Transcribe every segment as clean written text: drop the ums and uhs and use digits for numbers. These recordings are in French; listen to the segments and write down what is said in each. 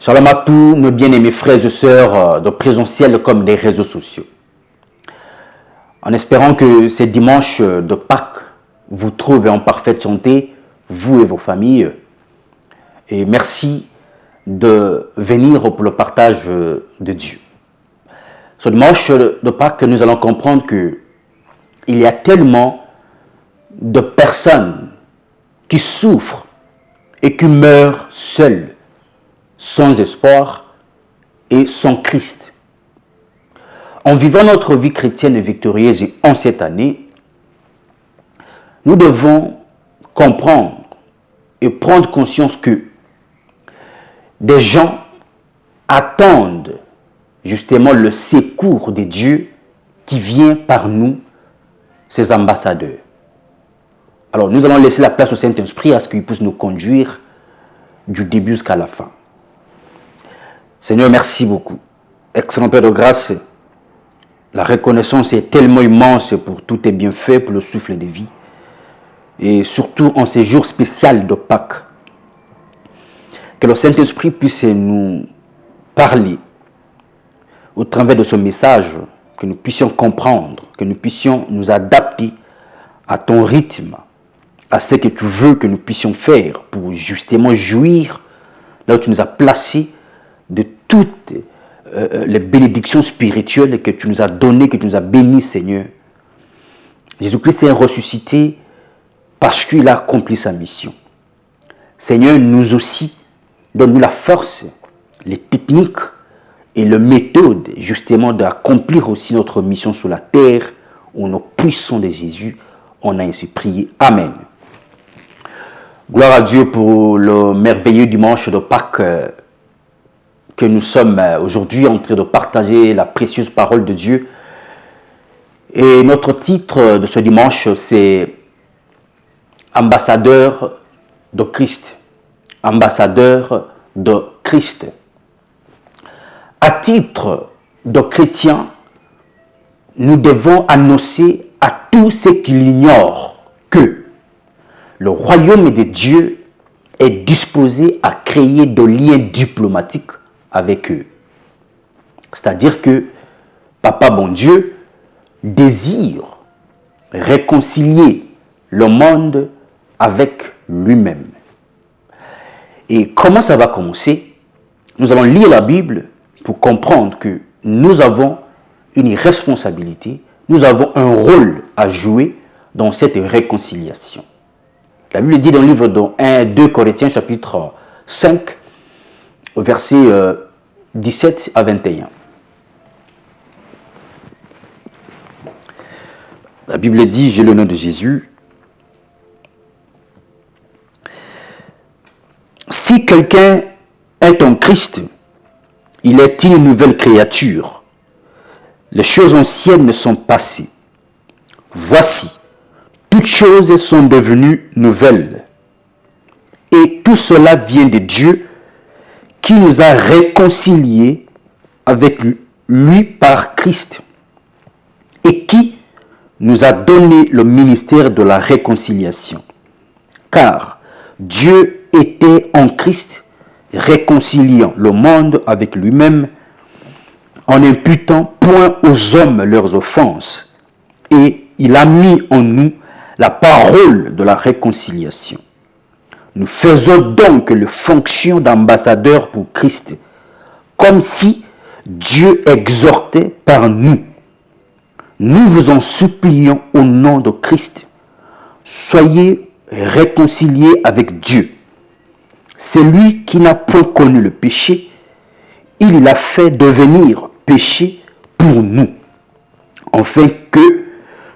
Shalom à tous nos bien-aimés frères et sœurs de présentiel comme des réseaux sociaux. En espérant que ces dimanches de Pâques vous trouvent en parfaite santé, vous et vos familles. Et merci de venir pour le partage de Dieu. Ce dimanche de Pâques, nous allons comprendre que il y a tellement de personnes qui souffrent et qui meurent seules, sans espoir et sans Christ. En vivant notre vie chrétienne victorieuse et en cette année, nous devons comprendre et prendre conscience que des gens attendent justement le secours de Dieu qui vient par nous, ses ambassadeurs. Alors nous allons laisser la place au Saint-Esprit à ce qu'il puisse nous conduire du début jusqu'à la fin. Seigneur, merci beaucoup. Excellent Père de grâce, la reconnaissance est tellement immense pour tous tes bienfaits, pour le souffle de vie. Et surtout en ces jours spéciaux de Pâques. Que le Saint-Esprit puisse nous parler au travers de ce message, que nous puissions comprendre, que nous puissions nous adapter à ton rythme, à ce que tu veux que nous puissions faire pour justement jouir là où tu nous as placés de toutes les bénédictions spirituelles que tu nous as données, que tu nous as bénies, Seigneur. Jésus-Christ est ressuscité parce qu'il a accompli sa mission. Seigneur, nous aussi, donne-nous la force, les techniques et les méthodes justement d'accomplir aussi notre mission sur la terre au nom puissant de Jésus. On a ainsi prié. Amen. Gloire à Dieu pour le merveilleux dimanche de Pâques que nous sommes aujourd'hui en train de partager la précieuse parole de Dieu. Et notre titre de ce dimanche, c'est Ambassadeur de Christ. Ambassadeur de Christ. À titre de chrétien, nous devons annoncer à tous ceux qui l'ignorent que le royaume de Dieu est disposé à créer des liens diplomatiques avec eux. C'est-à-dire que Papa bon Dieu désire réconcilier le monde avec lui-même. Et comment ça va commencer? Nous allons lire la Bible pour comprendre que nous avons une responsabilité, nous avons un rôle à jouer dans cette réconciliation. La Bible dit dans le livre de 2 Corinthiens chapitre 5, versets 17 à 21. La Bible dit, j'ai le nom de Jésus. Si quelqu'un est en Christ, il est une nouvelle créature. Les choses anciennes sont passées. Voici, toutes choses sont devenues nouvelles. Et tout cela vient de Dieu qui nous a réconciliés avec lui par Christ et qui nous a donné le ministère de la réconciliation. Car Dieu était en Christ, réconciliant le monde avec lui-même, en n'imputant point aux hommes leurs offenses, et il a mis en nous la parole de la réconciliation. Nous faisons donc les fonctions d'ambassadeurs pour Christ, comme si Dieu exhortait par nous. Nous vous en supplions au nom de Christ, soyez réconciliés avec Dieu. Celui qui n'a point connu le péché, il l'a fait devenir péché pour nous, afin que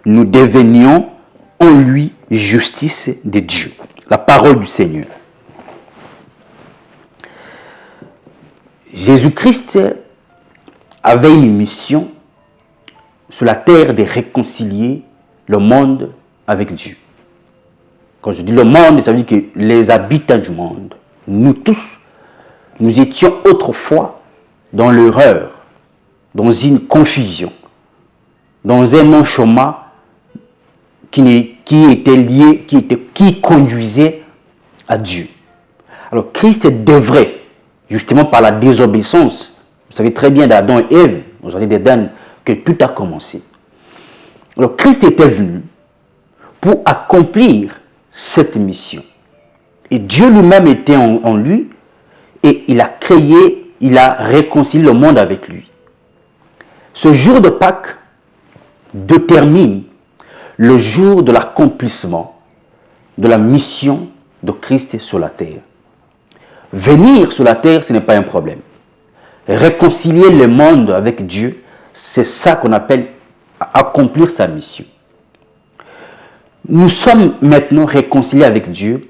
nous devenions en lui justice de Dieu. La parole du Seigneur. Jésus-Christ avait une mission sur la terre de réconcilier le monde avec Dieu. Quand je dis le monde, ça veut dire que les habitants du monde, nous tous, nous étions autrefois dans l'erreur, dans une confusion, dans un non-chemin qui conduisait à Dieu. Alors Christ devrait justement par la désobéissance. Vous savez très bien d'Adam et Ève, au jardin d'Éden, que tout a commencé. Alors Christ était venu pour accomplir cette mission. Et Dieu lui-même était en lui et il a créé, il a réconcilié le monde avec lui. Ce jour de Pâques détermine le jour de l'accomplissement de la mission de Christ sur la terre. Venir sur la terre, ce n'est pas un problème. Réconcilier le monde avec Dieu, c'est ça qu'on appelle accomplir sa mission. Nous sommes maintenant réconciliés avec Dieu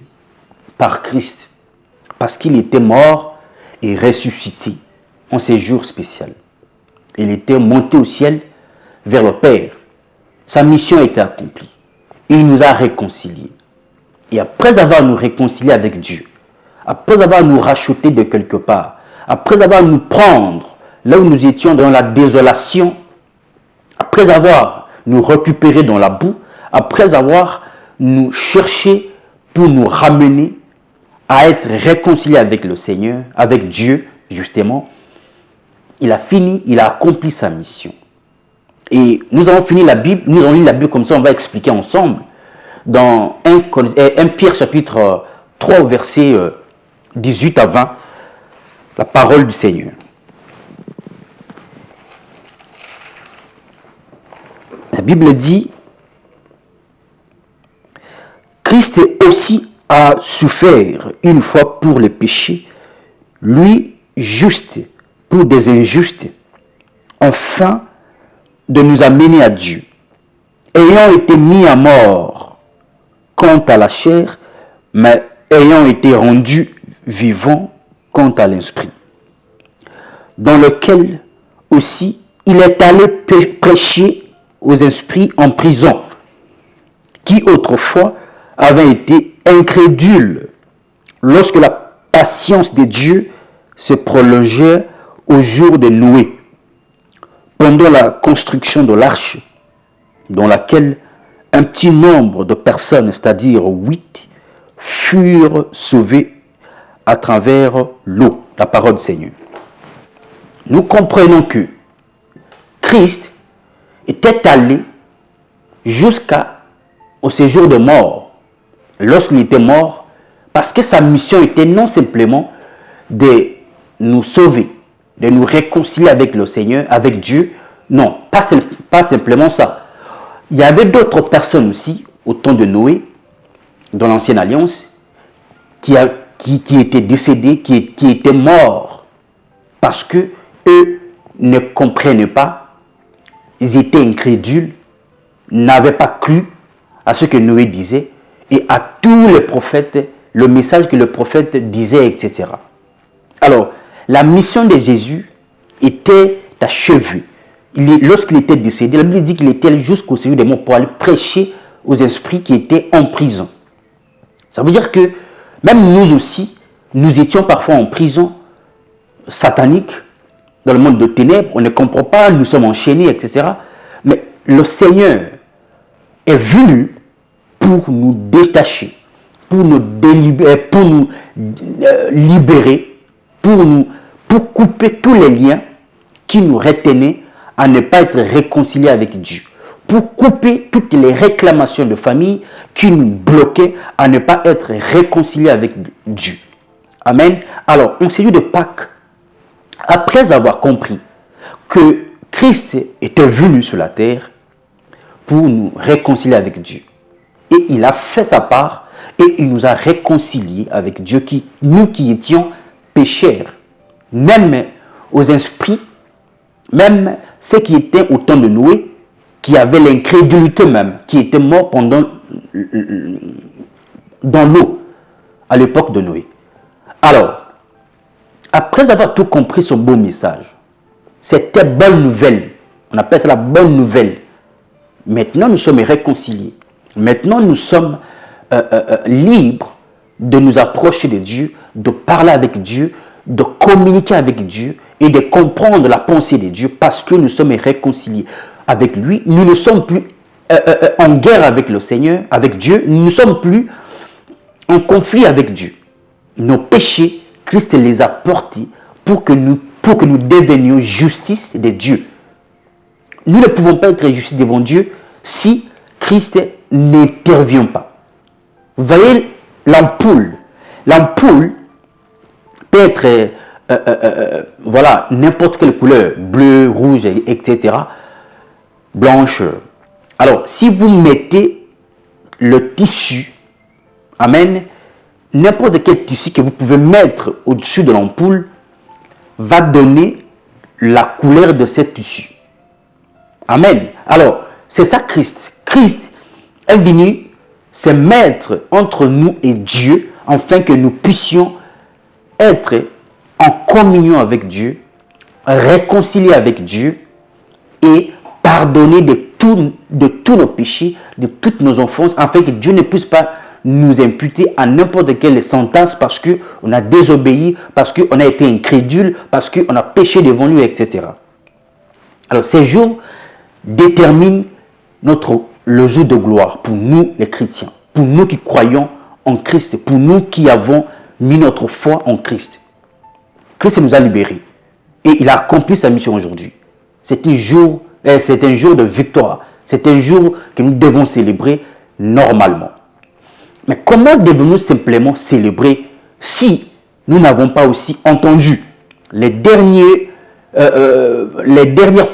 par Christ, parce qu'il était mort et ressuscité en ces jours spéciaux. Il était monté au ciel vers le Père. Sa mission a été accomplie. Il nous a réconciliés. Et après avoir nous réconciliés avec Dieu, après avoir nous racheté de quelque part, après avoir nous prendre là où nous étions dans la désolation, après avoir nous récupéré dans la boue, après avoir nous cherché pour nous ramener à être réconciliés avec le Seigneur, avec Dieu, justement, il a fini, il a accompli sa mission. Et nous avons fini la Bible, nous avons lu la Bible comme ça, on va expliquer ensemble. Dans 1 Pierre chapitre 3, verset 18 à 20, la parole du Seigneur. La Bible dit, Christ aussi a souffert une fois pour les péchés, lui juste pour des injustes, afin de nous amener à Dieu, ayant été mis à mort quant à la chair, mais ayant été rendu vivant quant à l'esprit, dans lequel aussi il est allé prêcher aux esprits en prison, qui autrefois avaient été incrédules lorsque la patience de Dieu se prolongeait au jour de Noé, pendant la construction de l'arche, dans laquelle un petit nombre de personnes, c'est-à-dire 8, furent sauvées à travers l'eau, la parole du Seigneur. Nous comprenons que Christ était allé jusqu'au séjour de mort, lorsqu'il était mort, parce que sa mission était non simplement de nous sauver, de nous réconcilier avec le Seigneur, avec Dieu. Non, pas simplement ça. Il y avait d'autres personnes aussi, au temps de Noé, dans l'Ancienne Alliance, qui étaient décédées, qui étaient morts, parce que eux ne comprenaient pas, ils étaient incrédules, n'avaient pas cru à ce que Noé disait, et à tous les prophètes, le message que le prophète disait, etc. Alors, la mission de Jésus était achevée. Lorsqu'il était décédé, la Bible dit qu'il était jusqu'au séjour des morts pour aller prêcher aux esprits qui étaient en prison. Ça veut dire que même nous aussi, nous étions parfois en prison satanique, dans le monde de ténèbres, on ne comprend pas, nous sommes enchaînés, etc. Mais le Seigneur est venu pour nous détacher, pour nous libérer, pour couper tous les liens qui nous retenaient à ne pas être réconciliés avec Dieu, pour couper toutes les réclamations de famille qui nous bloquaient à ne pas être réconciliés avec Dieu. Amen. Alors, on s'est dit de Pâques, après avoir compris que Christ était venu sur la terre pour nous réconcilier avec Dieu. Et il a fait sa part et il nous a réconciliés avec Dieu, nous qui étions pécheurs, même aux esprits, même ceux qui étaient au temps de Noé, qui avaient l'incrédulité même, qui étaient morts dans l'eau à l'époque de Noé. Alors, après avoir tout compris son beau message, c'était bonne nouvelle, on appelle ça la bonne nouvelle. Maintenant, nous sommes réconciliés. Maintenant, nous sommes libres de nous approcher de Dieu, de parler avec Dieu, de communiquer avec Dieu et de comprendre la pensée de Dieu parce que nous sommes réconciliés avec lui. Nous ne sommes plus en guerre avec le Seigneur, avec Dieu. Nous ne sommes plus en conflit avec Dieu. Nos péchés, Christ les a portés pour que nous devenions justice de Dieu. Nous ne pouvons pas être justes devant Dieu si Christ n'intervient pas. Vous voyez l'ampoule. L'ampoule peut être voilà, n'importe quelle couleur, bleu, rouge, etc. Blanche. Alors, si vous mettez le tissu, amen, n'importe quel tissu que vous pouvez mettre au-dessus de l'ampoule va donner la couleur de ce tissu. Amen. Alors, c'est ça Christ. Christ est venu se mettre entre nous et Dieu afin que nous puissions être en communion avec Dieu, réconciliés avec Dieu et pardonner de tous nos péchés, de toutes nos offenses, afin que Dieu ne puisse pas nous imputer à n'importe quelle sentence parce qu'on a désobéi, parce qu'on a été incrédule, parce qu'on a péché devant lui, etc. Alors ces jours déterminent le jour de gloire pour nous les chrétiens, pour nous qui croyons en Christ, pour nous qui avons mis notre foi en Christ. Christ nous a libérés et il a accompli sa mission aujourd'hui. C'est un jour de victoire. C'est un jour que nous devons célébrer normalement. Mais comment devons-nous simplement célébrer si nous n'avons pas aussi entendu les dernières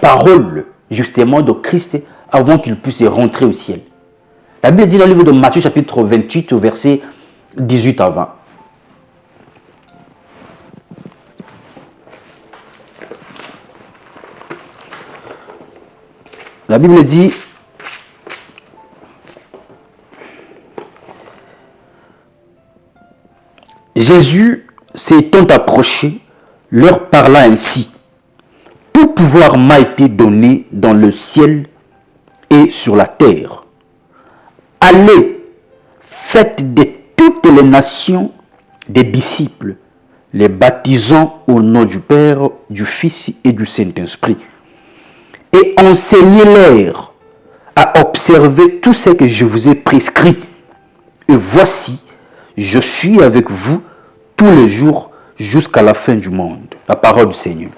paroles justement de Christ avant qu'il puisse rentrer au ciel? La Bible dit dans le livre de Matthieu chapitre 28 au verset 18 à 20. La Bible dit: Jésus s'étant approché, leur parla ainsi: tout pouvoir m'a été donné dans le ciel et sur la terre. Allez, faites de toutes les nations des disciples, les baptisant au nom du Père, du Fils et du Saint-Esprit, et enseignez-leur à observer tout ce que je vous ai prescrit. Et voici, je suis avec vous tous les jours jusqu'à la fin du monde. La parole du Seigneur.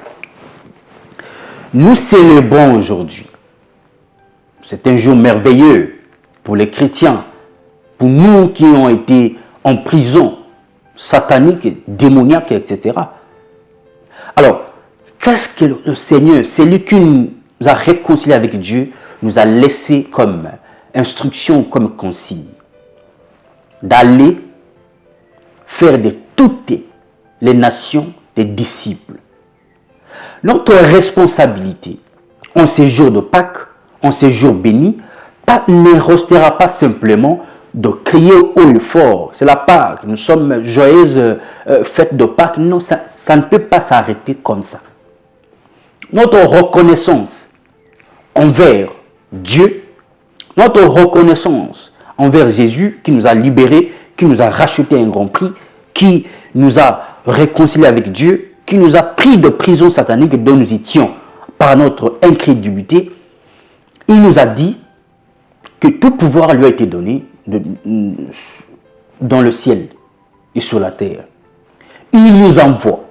Nous célébrons aujourd'hui. C'est un jour merveilleux pour les chrétiens, pour nous qui ont été en prison satanique, démoniaque, etc. Alors, qu'est-ce que le Seigneur, celui qui nous a réconciliés avec Dieu, nous a laissé comme instruction, comme consigne? D'aller faire de toutes les nations des disciples. Notre responsabilité en ces jours de Pâques, en ces jours bénis, ne restera pas simplement de crier haut et fort. C'est la Pâques, nous sommes joyeuses fêtes de Pâques. Non, ça ne peut pas s'arrêter comme ça. Notre reconnaissance envers Dieu, notre reconnaissance envers Jésus qui nous a libérés, qui nous a racheté un grand prix, qui nous a réconciliés avec Dieu, qui nous a pris de prison satanique dont nous étions par notre incrédulité. Il nous a dit que tout pouvoir lui a été donné dans le ciel et sur la terre. Il nous envoie.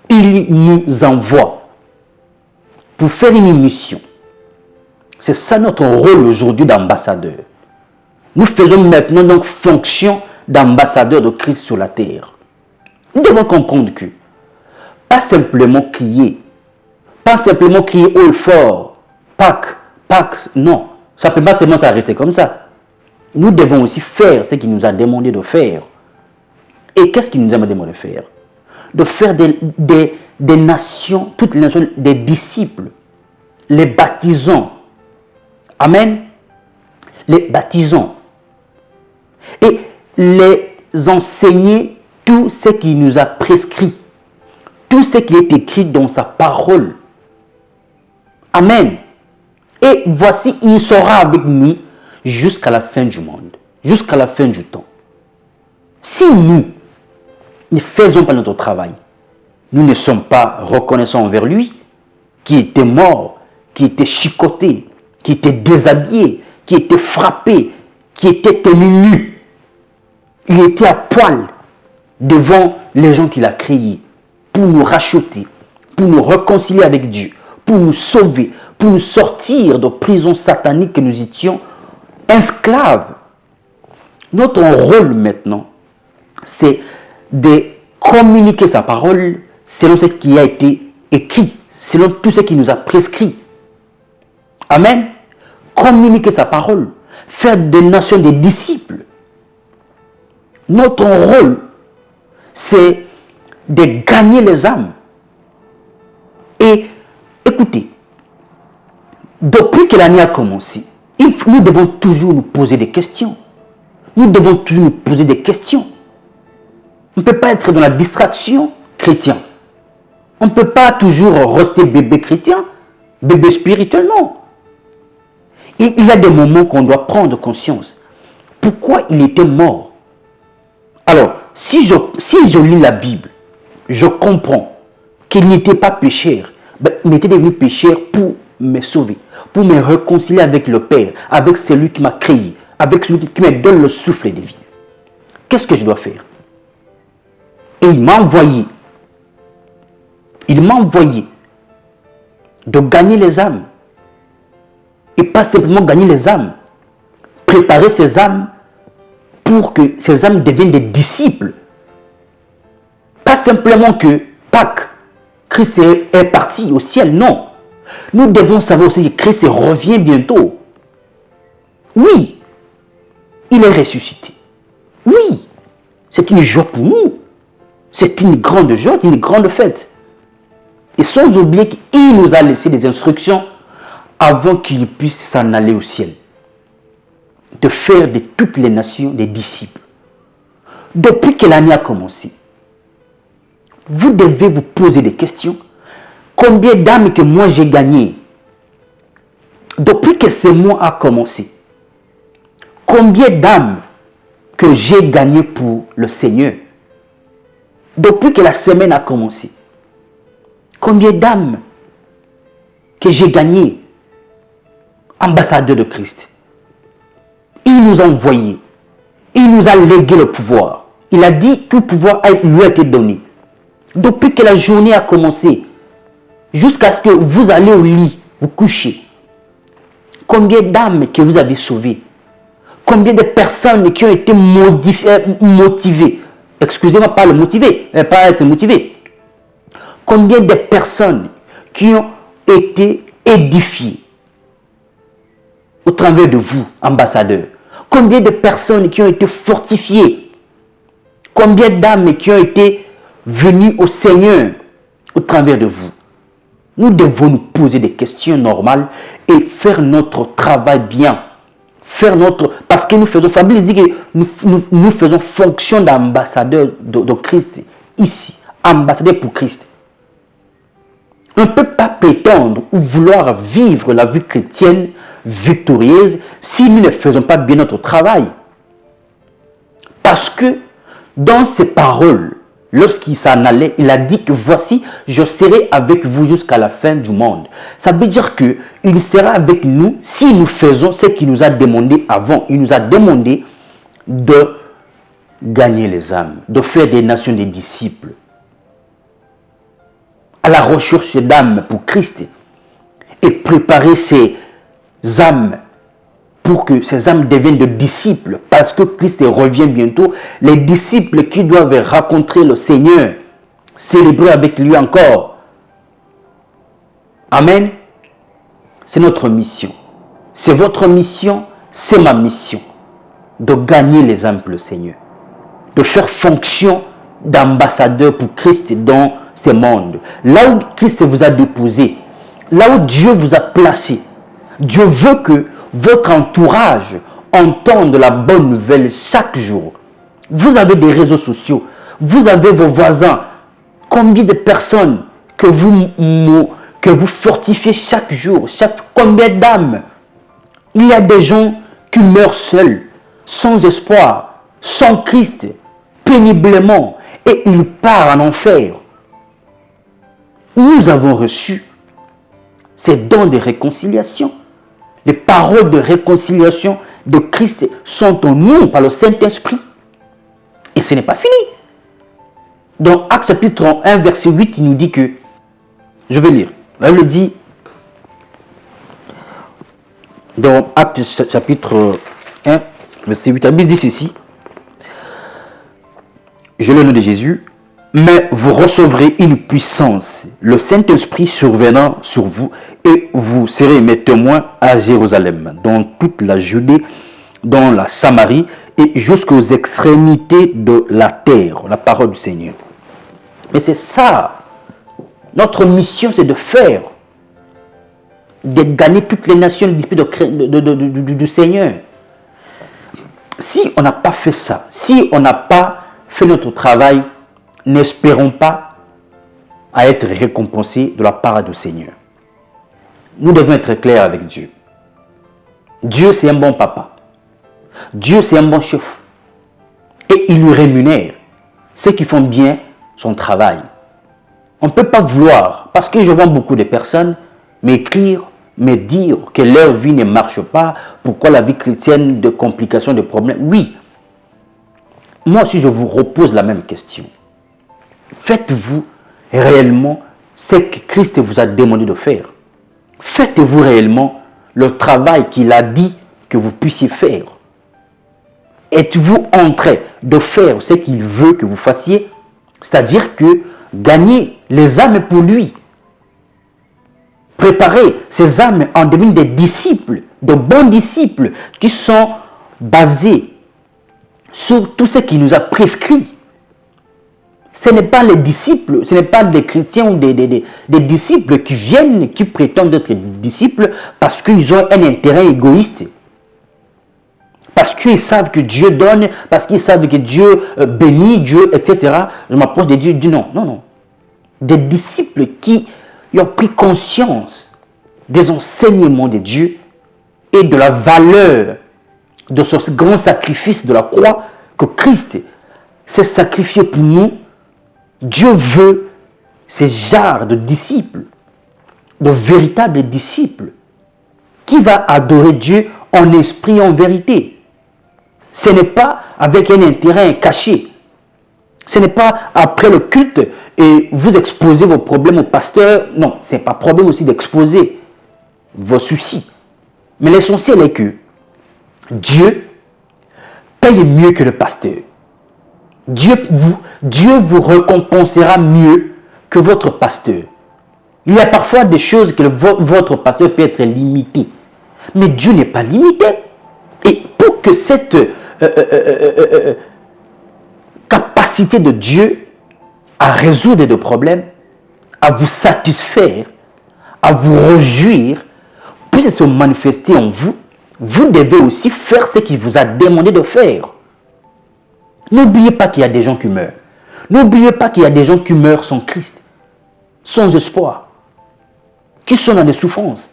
Il nous envoie pour faire une mission. C'est ça notre rôle aujourd'hui d'ambassadeur. Nous faisons maintenant donc fonction d'ambassadeur de Christ sur la terre. Nous devons comprendre que pas simplement crier haut et fort, Pâques, non. Ça ne peut pas seulement s'arrêter comme ça. Nous devons aussi faire ce qu'il nous a demandé de faire. Et qu'est-ce qu'il nous a demandé de faire? De faire des nations, toutes les nations, des disciples, les baptisons. Amen. Les baptisons. Et les enseigner tout ce qu'il nous a prescrit. Tout ce qui est écrit dans sa parole. Amen. Et voici, il sera avec nous jusqu'à la fin du monde, jusqu'à la fin du temps. Si nous ne faisons pas notre travail, nous ne sommes pas reconnaissants envers lui, qui était mort, qui était chicoté, qui était déshabillé, qui était frappé, qui était tenu nu. Il était à poil devant les gens qu'il a créés pour nous racheter, pour nous réconcilier avec Dieu, pour nous sauver, pour nous sortir de prison satanique que nous étions esclaves. Notre rôle maintenant, c'est de communiquer sa parole selon ce qui a été écrit, selon tout ce qui nous a prescrit. Amen. Communiquer sa parole, faire des nations des disciples. Notre rôle, c'est de gagner les âmes. Et écoutez, depuis que l'année a commencé, nous devons toujours nous poser des questions. Nous devons toujours nous poser des questions. On ne peut pas être dans la distraction chrétienne. On ne peut pas toujours rester bébé chrétien, bébé spirituel, non. Et il y a des moments qu'on doit prendre conscience. Pourquoi il était mort? Alors, si je lis la Bible, je comprends qu'il n'était pas pécheur, mais il était devenu pécheur pour me sauver, pour me réconcilier avec le Père, avec celui qui m'a créé, avec celui qui me donne le souffle de vie. Qu'est-ce que je dois faire? Et il m'a envoyé de gagner les âmes. Et pas simplement gagner les âmes, préparer ces âmes pour que ces âmes deviennent des disciples. Pas simplement que Pâques, Christ est parti au ciel, non. Nous devons savoir aussi que Christ revient bientôt. Oui, il est ressuscité. Oui, c'est une joie pour nous. C'est une grande joie, une grande fête. Et sans oublier qu'il nous a laissé des instructions avant qu'il puisse s'en aller au ciel. De faire de toutes les nations des disciples. Depuis que l'année a commencé, vous devez vous poser des questions. Combien d'âmes que moi j'ai gagnées depuis que ce mois a commencé? Combien d'âmes que j'ai gagnées pour le Seigneur depuis que la semaine a commencé? Combien d'âmes que j'ai gagnées? Ambassadeur de Christ. Il nous a envoyés. Il nous a légué le pouvoir. Il a dit tout pouvoir lui a été donné. Depuis que la journée a commencé, jusqu'à ce que vous allez au lit, vous couchez. Combien d'âmes que vous avez sauvées? Combien de personnes qui ont été motivées? Excusez-moi, pas le motiver, pas être motivé. Combien de personnes qui ont été édifiées au travers de vous, ambassadeurs? Combien de personnes qui ont été fortifiées? Combien d'âmes qui ont été venues au Seigneur au travers de vous? Nous devons nous poser des questions normales et faire notre travail bien. Parce que nous faisons, Fabrice dit que nous faisons fonction d'ambassadeur de Christ ici, ambassadeur pour Christ. On ne peut pas prétendre ou vouloir vivre la vie chrétienne victorieuse si nous ne faisons pas bien notre travail. Parce que dans ses paroles, lorsqu'il s'en allait, il a dit que voici, je serai avec vous jusqu'à la fin du monde. Ça veut dire qu'il sera avec nous si nous faisons ce qu'il nous a demandé avant. Il nous a demandé de gagner les âmes, de faire des nations des disciples, à la recherche d'âmes pour Christ et préparer ces âmes pour que ces âmes deviennent des disciples, parce que Christ revient bientôt. Les disciples qui doivent rencontrer le Seigneur, célébrer avec lui encore. Amen. C'est notre mission. C'est votre mission, c'est ma mission. De gagner les âmes pour le Seigneur. De faire fonction d'ambassadeur pour Christ dans ce monde. Là où Christ vous a déposé, là où Dieu vous a placé, Dieu veut que votre entourage entende la bonne nouvelle chaque jour. Vous avez des réseaux sociaux, vous avez vos voisins. Combien de personnes que vous fortifiez chaque jour, combien d'âmes? Il y a des gens qui meurent seuls, sans espoir, sans Christ, péniblement, et ils partent en enfer. Nous avons reçu ces dons de réconciliation. Les paroles de réconciliation de Christ sont en nous par le Saint-Esprit. Et ce n'est pas fini. Dans Actes chapitre 1, verset 8, il nous dit que, je vais lire, la Bible dit, dans Actes chapitre 1, verset 8, la Bible dit ceci, je le nom de Jésus, mais vous recevrez une puissance, le Saint-Esprit survenant sur vous, et vous serez mes témoins à Jérusalem, dans toute la Judée, dans la Samarie, et jusqu'aux extrémités de la terre, la parole du Seigneur. Mais c'est ça, notre mission, c'est de faire, de gagner toutes les nations du Seigneur. Si on n'a pas fait ça, si on n'a pas fait notre travail, n'espérons pas à être récompensés de la part du Seigneur. Nous devons être clairs avec Dieu. Dieu, c'est un bon papa. Dieu, c'est un bon chef. Et il lui rémunère ceux qui font bien son travail. On ne peut pas vouloir, parce que je vois beaucoup de personnes m'écrire, me dire que leur vie ne marche pas, pourquoi la vie chrétienne, de complications, de problèmes. Oui, moi aussi je vous repose la même question. Faites-vous réellement ce que Christ vous a demandé de faire? Faites-vous réellement le travail qu'il a dit que vous puissiez faire? Êtes-vous en train de faire ce qu'il veut que vous fassiez? C'est-à-dire que gagner les âmes pour lui. Préparer ces âmes en devenir des disciples, de bons disciples qui sont basés sur tout ce qu'il nous a prescrit. Ce n'est pas les disciples, ce n'est pas des chrétiens ou des disciples qui viennent, qui prétendent être disciples parce qu'ils ont un intérêt égoïste. Parce qu'ils savent que Dieu donne, parce qu'ils savent que Dieu bénit, Dieu, etc. Je m'approche de Dieu, je dis non, non, non. Des disciples qui ont pris conscience des enseignements de Dieu et de la valeur de ce grand sacrifice de la croix que Christ s'est sacrifié pour nous. Dieu veut ces genres de disciples, de véritables disciples, qui va adorer Dieu en esprit et en vérité. Ce n'est pas avec un intérêt caché. Ce n'est pas après le culte et vous exposez vos problèmes au pasteur. Non, ce n'est pas problème aussi d'exposer vos soucis. Mais l'essentiel est que Dieu paye mieux que le pasteur. Dieu vous récompensera mieux que votre pasteur. Il y a parfois des choses que votre pasteur peut être limité. Mais Dieu n'est pas limité. Et pour que cette capacité de Dieu à résoudre des problèmes, à vous satisfaire, à vous réjouir, puisse se manifester en vous, vous devez aussi faire ce qu'il vous a demandé de faire. N'oubliez pas qu'il y a des gens qui meurent. N'oubliez pas qu'il y a des gens qui meurent sans Christ, sans espoir, qui sont dans des souffrances.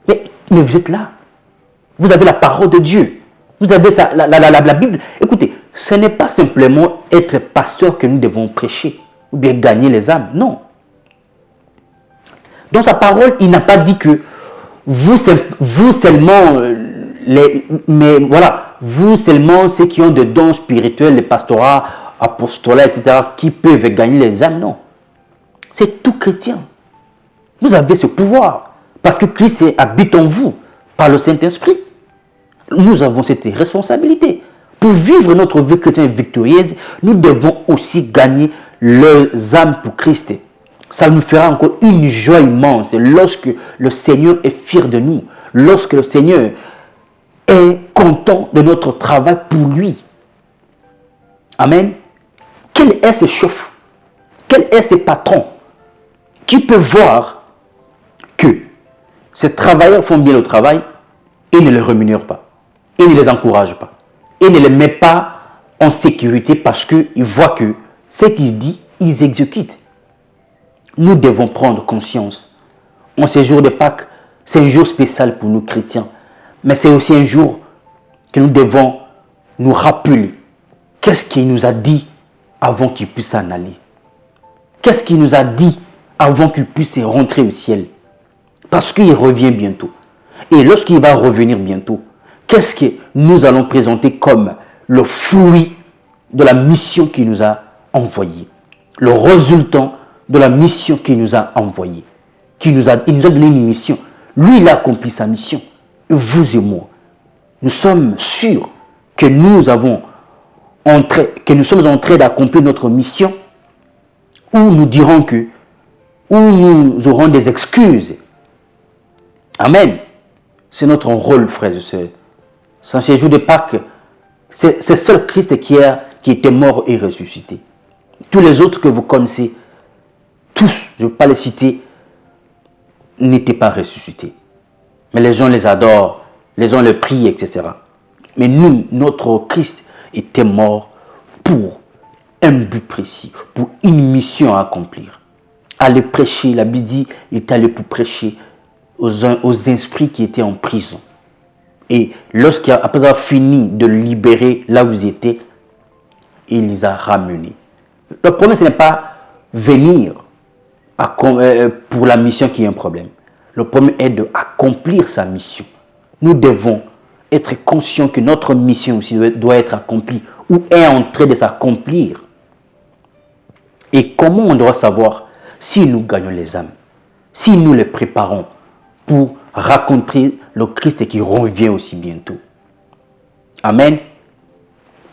Mais vous êtes là. Vous avez la parole de Dieu. Vous avez la Bible. Écoutez, ce n'est pas simplement être pasteur que nous devons prêcher ou bien gagner les âmes. Non. Dans sa parole, il n'a pas dit que vous seulement, mais voilà, vous seulement ceux qui ont des dons spirituels, les pastorats, apostolats, etc., qui peuvent gagner les âmes. Non. C'est tout chrétien. Vous avez ce pouvoir parce que Christ habite en vous par le Saint-Esprit. Nous avons cette responsabilité. Pour vivre notre vie chrétienne victorieuse, nous devons aussi gagner leurs âmes pour Christ. Ça nous fera encore une joie immense lorsque le Seigneur est fier de nous, lorsque le Seigneur est content de notre travail pour lui. Amen. Quel est ce chef? Quel est ce patron qui peut voir que ces travailleurs font bien le travail et ne les rémunèrent pas, et ne les encourage pas, et ne les met pas en sécurité parce qu'ils voient que ce qu'il dit, ils exécutent. Nous devons prendre conscience. En ce jour de Pâques, c'est un jour spécial pour nous chrétiens, mais c'est aussi un jour que nous devons nous rappeler qu'est-ce qu'il nous a dit avant qu'il puisse s'en aller. Qu'est-ce qu'il nous a dit avant qu'il puisse rentrer au ciel? Parce qu'il revient bientôt. Et lorsqu'il va revenir bientôt, qu'est-ce que nous allons présenter comme le fruit de la mission qu'il nous a envoyé. Le résultat de la mission qu'il nous a envoyée. Il nous a donné une mission. Lui, il a accompli sa mission. Et vous et moi, nous sommes sûrs que nous sommes en train d'accomplir notre mission, ou nous dirons que, ou nous aurons des excuses. Amen. C'est notre rôle, frères et sœurs. Sans ces jours de Pâques, c'est seul Christ qui était mort et ressuscité. Tous les autres que vous connaissez, tous, je ne vais pas les citer, n'étaient pas ressuscités. Mais les gens les adorent, les gens les prient, etc. Mais nous, notre Christ était mort pour un but précis, pour une mission à accomplir. Aller prêcher, la Bible dit, il est allé pour prêcher aux esprits qui étaient en prison. Et après avoir fini de libérer là où ils étaient, il les a ramenés. Le problème, ce n'est pas venir pour la mission qui est un problème. Le problème est d'accomplir sa mission. Nous devons être conscients que notre mission aussi doit être accomplie ou est en train de s'accomplir. Et comment on doit savoir si nous gagnons les âmes, si nous les préparons pour raconter le Christ qui revient aussi bientôt. Amen.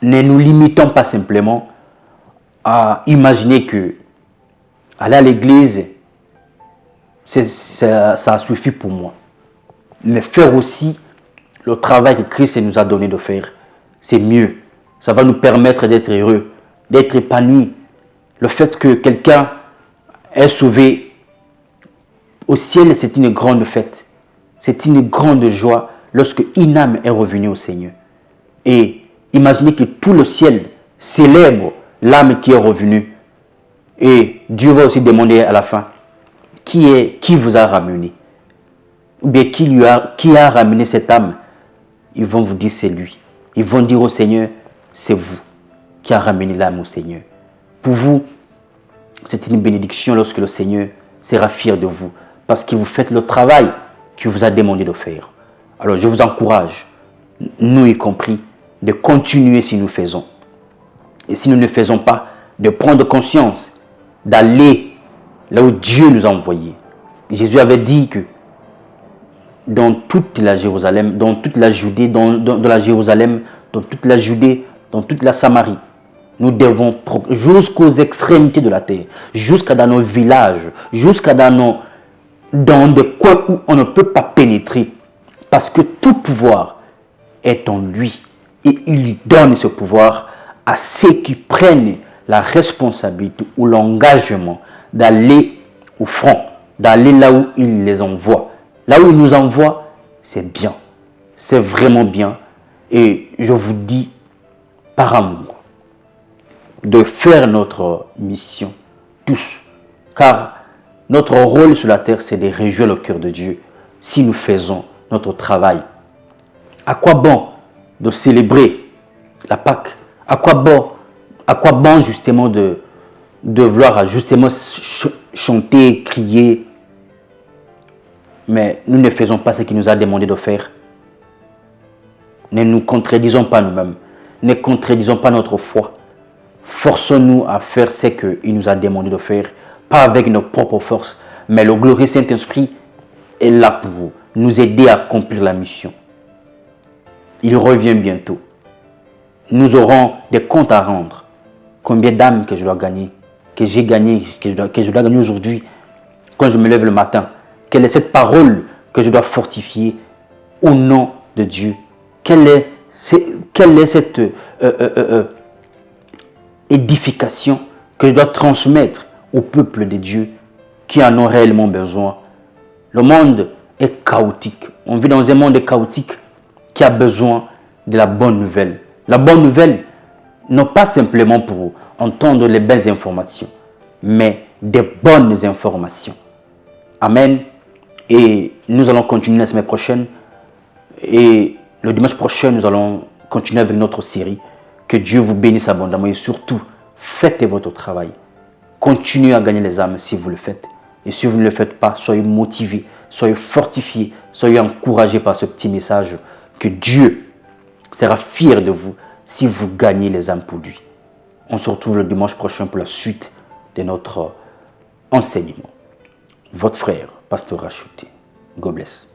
Ne nous limitons pas simplement à imaginer que aller à l'église, ça suffit pour moi. Mais faire aussi le travail que Christ nous a donné de faire, c'est mieux. Ça va nous permettre d'être heureux, d'être épanouis. Le fait que quelqu'un est sauvé au ciel, c'est une grande fête. C'est une grande joie lorsque une âme est revenue au Seigneur. Et imaginez que tout le ciel célèbre l'âme qui est revenue. Et Dieu va aussi demander à la fin, qui vous a ramené? Ou bien qui a ramené cette âme? Ils vont vous dire, c'est lui. Ils vont dire au Seigneur, c'est vous qui a ramené l'âme au Seigneur. Pour vous, c'est une bénédiction lorsque le Seigneur sera fier de vous. Parce que vous faites le travail qu'il vous a demandé de faire. Alors je vous encourage, nous y compris, de continuer si nous faisons. Et si nous ne faisons pas, de prendre conscience, d'aller là où Dieu nous a envoyés. Jésus avait dit que dans toute la Jérusalem, dans toute la Judée, dans la Jérusalem, dans toute la Judée, dans toute la Samarie, nous devons jusqu'aux extrémités de la terre, jusqu'à dans nos villages, jusqu'à dans des coins où on ne peut pas pénétrer. Parce que tout pouvoir est en lui. Et il lui donne ce pouvoir à ceux qui prennent la responsabilité ou l'engagement d'aller au front, d'aller là où il les envoie. Là où il nous envoie, c'est bien. C'est vraiment bien. Et je vous dis, par amour, de faire notre mission, tous. Car notre rôle sur la terre, c'est de réjouir le cœur de Dieu si nous faisons notre travail. À quoi bon de célébrer la Pâque? À quoi bon justement de vouloir justement chanter, crier? Mais nous ne faisons pas ce qu'il nous a demandé de faire. Ne nous contredisons pas nous-mêmes. Ne contredisons pas notre foi. Forçons-nous à faire ce qu'il nous a demandé de faire. Pas avec nos propres forces, mais le glorieux Saint-Esprit est là pour nous aider à accomplir la mission. Il revient bientôt. Nous aurons des comptes à rendre. Combien d'âmes que je dois gagner, que j'ai gagné, que je dois gagner aujourd'hui, quand je me lève le matin. Quelle est cette parole que je dois fortifier au nom de Dieu? Quelle est cette édification que je dois transmettre au peuple de Dieu qui en ont réellement besoin? Le monde est chaotique. On vit dans un monde chaotique qui a besoin de la bonne nouvelle. La bonne nouvelle, non pas simplement pour entendre les belles informations, mais des bonnes informations. Amen. Et nous allons continuer la semaine prochaine. Et le dimanche prochain, nous allons continuer avec notre série. Que Dieu vous bénisse abondamment et surtout, faites votre travail. Continuez à gagner les âmes si vous le faites. Et si vous ne le faites pas, soyez motivés, soyez fortifiés, soyez encouragés par ce petit message. Que Dieu sera fier de vous si vous gagnez les âmes pour lui. On se retrouve le dimanche prochain pour la suite de notre enseignement. Votre frère, Pasteur Rachuté. God bless.